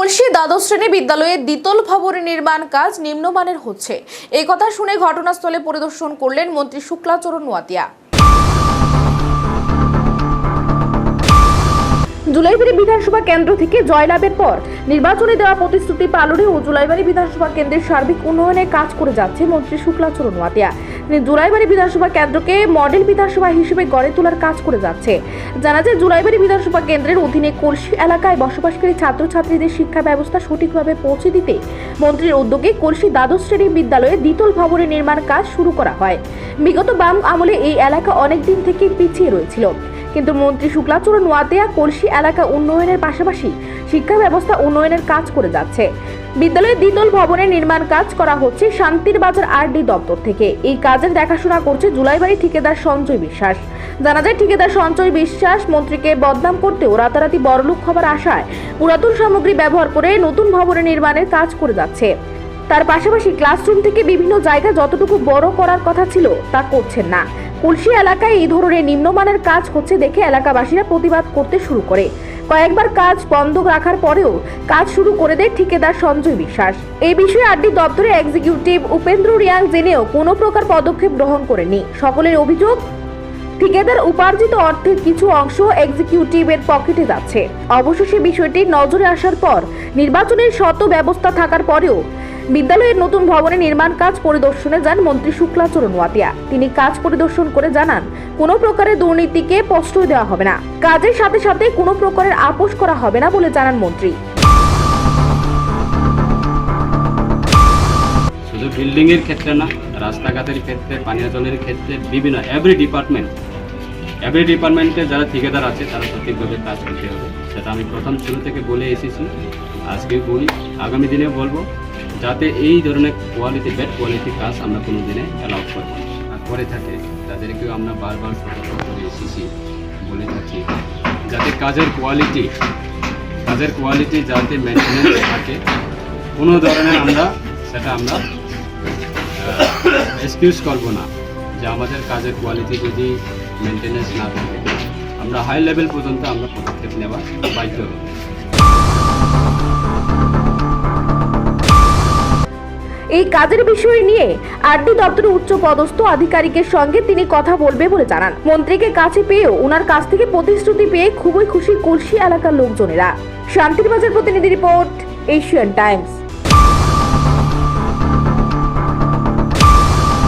কলসি দ্বাদশ শ্রেণী বিদ্যালয়ে দ্বিতল ভবনের নির্মাণ কাজ নিম্নমানের হচ্ছে। এই কথা শুনে ঘটনাস্থলে পরিদর্শন করলেন মন্ত্রী শুক্লাচরণ নোয়াতিয়া। জুলাইবাড়ি বিধানসভা কেন্দ্র থেকে জয়লাভের পর নির্বাচনে দেওয়া প্রতিশ্রুতি পালনে ও জুলাইবাড়ি বিধানসভা কেন্দ্রের সার্বিক উন্নয়নে কাজ করে যাচ্ছে মন্ত্রী শুক্লাচরণ নোয়াতিয়া। তিনি জুলাইবাড়ি বিধানসভা কেন্দ্রকে মডেল বিধানসভা হিসেবে গড়ে তোলার কাজ করে যাচ্ছে। জানা যায়, জুলাইবাড়ি বিধানসভা কেন্দ্রের অধীনে কলসি এলাকায় বসবাসকারী ছাত্রছাত্রীদের শিক্ষা ব্যবস্থা সঠিকভাবে পৌঁছে দিতে মন্ত্রীর উদ্যোগে কলসি দ্বাদশ শ্রেণী বিদ্যালয়ে দ্বিতল ভবনের নির্মাণ কাজ শুরু করা হয়। বিগত বাম আমলে এই এলাকা অনেকদিন থেকে পিছিয়ে রয়েছিল, কিন্তু মন্ত্রী শুক্লাচরণ নোয়াতিয়া কলসি এলাকা উন্নয়নের পাশাপাশি শিক্ষা ব্যবস্থা উন্নয়নের কাজ করে যাচ্ছে। বিদ্যালয়ের দ্বিতল ভবনের নির্মাণ কাজ করা হচ্ছে শান্তির বাজার আরডি দপ্তর থেকে। এই কাজের দেখাশোনা করছে জুলাইবাড়ি ঠিকাদার সঞ্জয় বিশ্বাস। জানা যায়, ঠিকাদার সঞ্জয় বিশ্বাস মন্ত্রীকে বদনাম করতেও রাতারাতি বড়লোক হবার আশায় পুরাতন সামগ্রী ব্যবহার করে নতুন ভবনের নির্মাণের কাজ করে যাচ্ছে। তার পাশাপাশি ক্লাসরুম থেকে বিভিন্ন জায়গা যতটুকু বড় করার কথা ছিল তা করছেন না। কলসি এলাকায় এই ধরনের নিম্নমানের কাজ হচ্ছে দেখে এলাকাবাসীরা প্রতিবাদ করতে শুরু করে। কয়েকবার কাজ বন্ধ রাখার পরেও কাজ শুরু করে দেয় ঠিকাদার সঞ্জয় বিশ্বাস। এই বিষয়ে আরডি দপ্তরের এক্সিকিউটিভ উপেন্দ্র রিয়াং জেনেও কোনো প্রকার পদক্ষেপ গ্রহণ করেনি। সকলের অভিযোগ, ঠিকাদার উপার্জিত অর্থের কিছু অংশ এক্সিকিউটিভের পকেটে যাচ্ছে। অবশেষে বিষয়টি নজরে আসার পর নির্বাচনের শত ব্যবস্থা থাকার পরেও বিদ্যালয়ের নতুন ভবনের নির্মাণ কাজ পরিদর্শনে যান মন্ত্রী শুক্লাচরণ নোয়াতিয়া। তিনি কাজ পরিদর্শন করে জানান, কোনো প্রকারের দুর্নীতিকে প্রশ্রয় দেওয়া হবে না, কাজের সাথে সাথে কোনো প্রকারের আপোষ করা হবে না বলে জানান মন্ত্রী। শুধু বিল্ডিং এর ক্ষেত্রে না, রাস্তাঘাটের ক্ষেত্রে, পানীয় জলের ক্ষেত্রে বিভিন্ন এভরি ডিপার্টমেন্টে যারা ঠিকাদার আছে তারা সঠিকভাবে কাজ করতে হবে। সেটা আমি প্রথম শুরু থেকে বলে এসেছি, আজকে বলি, আগামী দিনেও বলবো, যাতে এই ধরনের ব্যাড কোয়ালিটি কাজ আমরা কোনো দিনে অ্যালাউ করবো না। আর করে থাকে তাদেরকেও আমরা বারবার সতর্ক করে এসেছি, বলে থাকি, যাতে কাজের কোয়ালিটি যাতে মেনটেন্যান্স থাকে, কোনো ধরনের আমরা এক্সকিউজ করবো না যে আমাদের কাজের কোয়ালিটি যদি মেনটেন্যান্স না থাকে আমরা হাই লেভেল পর্যন্ত আমরা পদক্ষেপ নেওয়া বাধ্য হব। এই কাজের বিষয় নিয়ে আরডি দপ্তরের উচ্চ পদস্থ আধিকারিকের সঙ্গে তিনি কথা বলবে বলে জানান। মন্ত্রীকে কাছে পেয়েও ওনার কাছ থেকে প্রতিশ্রুতি পেয়ে খুবই খুশি কলসি এলাকার লোকজনেরা। শান্তির বাজার প্রতিনিধি রিপোর্ট, এশিয়ান টাইমস।